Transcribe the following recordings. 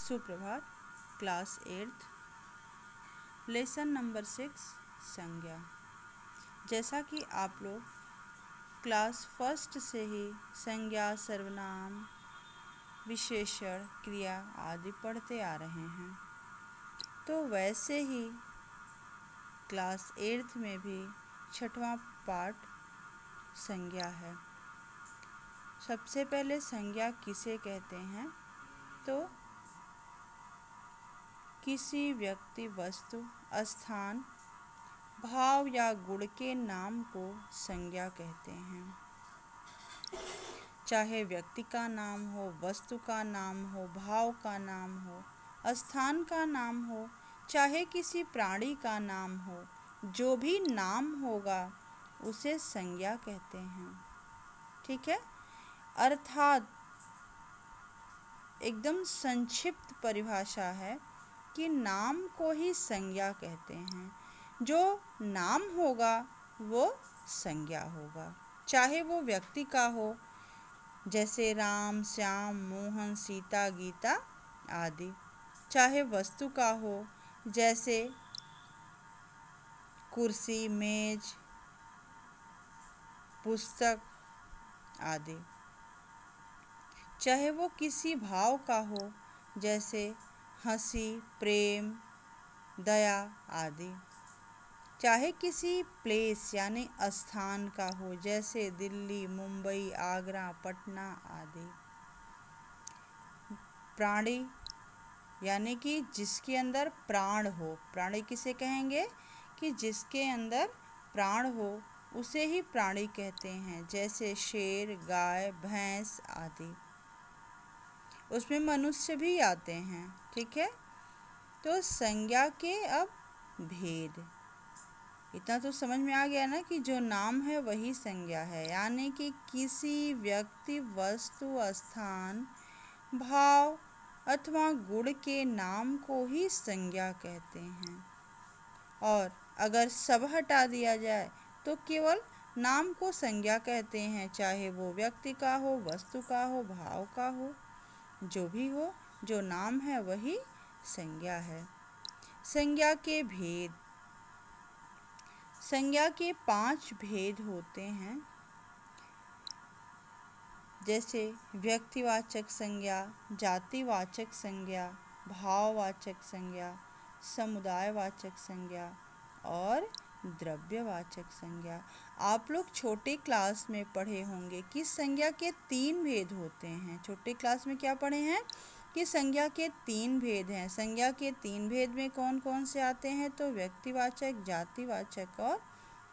सुप्रभात। Class 8 lesson number 6 संज्ञा। जैसा कि आप लोग क्लास फर्स्ट से ही संज्ञा, सर्वनाम, विशेषण, क्रिया आदि पढ़ते आ रहे हैं, तो वैसे ही क्लास 8 में भी छठवां पाठ संज्ञा है। सबसे पहले संज्ञा किसे कहते हैं? तो किसी व्यक्ति, वस्तु, स्थान, भाव या गुण के नाम को संज्ञा कहते हैं। चाहे व्यक्ति का नाम हो, वस्तु का नाम हो, भाव का नाम हो, स्थान का नाम हो, चाहे किसी प्राणी का नाम हो, जो भी नाम होगा उसे संज्ञा कहते हैं। ठीक है। अर्थात एकदम संक्षिप्त परिभाषा है कि नाम को ही संज्ञा कहते हैं। जो नाम होगा वो संज्ञा होगा, चाहे वो व्यक्ति का हो, जैसे राम, श्याम, मोहन, सीता, गीता आदि, चाहे वस्तु का हो, जैसे कुर्सी, मेज, पुस्तक आदि, चाहे वो किसी भाव का हो, जैसे हंसी, प्रेम, दया आदि, चाहे किसी प्लेस यानी स्थान का हो, जैसे दिल्ली, मुंबई, आगरा, पटना आदि। प्राणी यानी कि जिसके अंदर प्राण हो। प्राणी किसे कहेंगे? कि जिसके अंदर प्राण हो उसे ही प्राणी कहते हैं, जैसे शेर, गाय, भैंस आदि। उसमें मनुष्य भी आते हैं। ठीक है। तो संज्ञा के अब भेद, इतना तो समझ में आ गया ना कि जो नाम है वही संज्ञा है, यानी कि किसी व्यक्ति, वस्तु, स्थान, भाव अथवा गुण के नाम को ही संज्ञा कहते हैं। और अगर सब हटा दिया जाए तो केवल नाम को संज्ञा कहते हैं, चाहे वो व्यक्ति का हो, वस्तु का हो, भाव का हो, जो भी हो, जो नाम है वही संज्ञा है। संज्ञा के भेद। संज्ञा के 5 भेद होते हैं, जैसे व्यक्तिवाचक संज्ञा, जातिवाचक संज्ञा, भाववाचक संज्ञा, समुदायवाचक संज्ञा और द्रव्यवाचक संज्ञा। आप लोग छोटे क्लास में पढ़े होंगे कि संज्ञा के 3 भेद होते हैं। छोटे क्लास में क्या पढ़े हैं? कि संज्ञा के 3 भेद हैं। संज्ञा के 3 भेद में कौन कौन से आते हैं? तो व्यक्तिवाचक, जातिवाचक और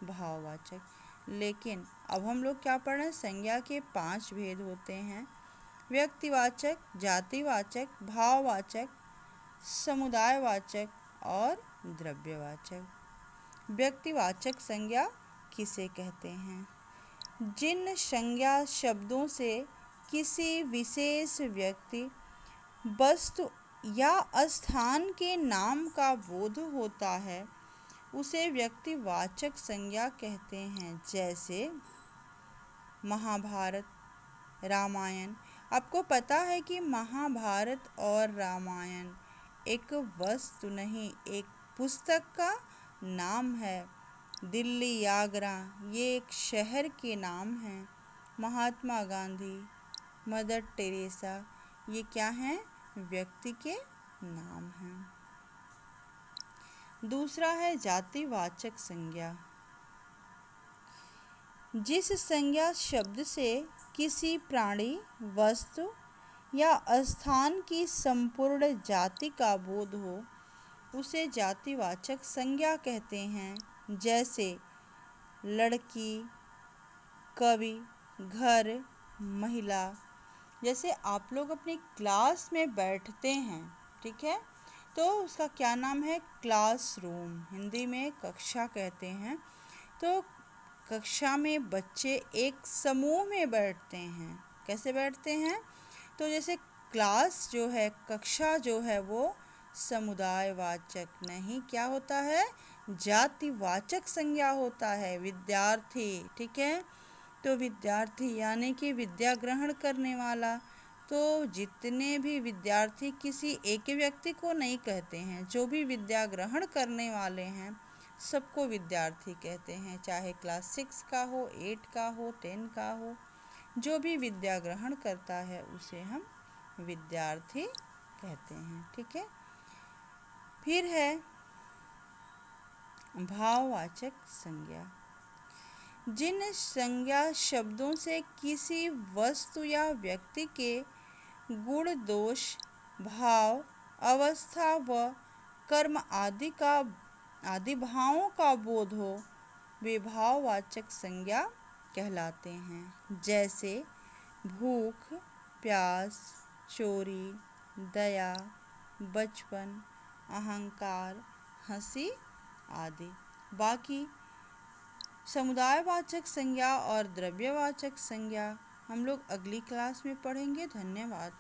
भाववाचक। लेकिन अब हम लोग क्या पढ़ रहे हैं? संज्ञा के 5 भेद होते हैं। व्यक्तिवाचक, जातिवाचक, भाववाचक, समुदायवाचक और द्रव्यवाचक। व्यक्तिवाचक संज्ञा किसे कहते हैं? जिन संज्ञा शब्दों से किसी विशेष व्यक्ति, वस्तु या स्थान के नाम का बोध होता है उसे व्यक्तिवाचक संज्ञा कहते हैं। जैसे महाभारत, रामायण। आपको पता है कि महाभारत और रामायण एक वस्तु नहीं, एक पुस्तक का नाम है। दिल्ली, आगरा ये एक शहर के नाम हैं। महात्मा गांधी, मदर टेरेसा ये क्या हैं? व्यक्ति के नाम हैं। दूसरा है जातिवाचक संज्ञा। जिस संज्ञा शब्द से किसी प्राणी, वस्तु या स्थान की संपूर्ण जाति का बोध हो उसे जातिवाचक संज्ञा कहते हैं। जैसे लड़की, कवि, घर, महिला। जैसे आप लोग अपनी क्लास में बैठते हैं, ठीक है, तो उसका क्या नाम है? क्लासरूम। हिंदी में कक्षा कहते हैं। तो कक्षा में बच्चे एक समूह में बैठते हैं। कैसे बैठते हैं? तो जैसे क्लास जो है, कक्षा जो है वो समुदायवाचक नहीं, क्या होता है? जातिवाचक संज्ञा होता है। विद्यार्थी, ठीक है, तो विद्यार्थी यानी कि विद्या ग्रहण करने वाला। तो जितने भी विद्यार्थी किसी एक व्यक्ति को नहीं कहते हैं, जो भी विद्या ग्रहण करने वाले हैं सबको विद्यार्थी कहते हैं, चाहे क्लास 6 का हो, 8 का हो, 10 का हो। जो भी विद्या ग्रहण करता है उसे हम विद्यार्थी कहते हैं। ठीक है। फिर है भाववाचक संज्ञा। जिन संज्ञा शब्दों से किसी वस्तु या व्यक्ति के गुण, दोष, भाव, अवस्था व कर्म आदि भावों का बोध हो, वे भाववाचक संज्ञा कहलाते हैं। जैसे भूख, प्यास, चोरी, दया, बचपन, अहंकार, हंसी आदि। बाकी समुदायवाचक संज्ञा और द्रव्यवाचक संज्ञा हम लोग अगली क्लास में पढ़ेंगे। धन्यवाद।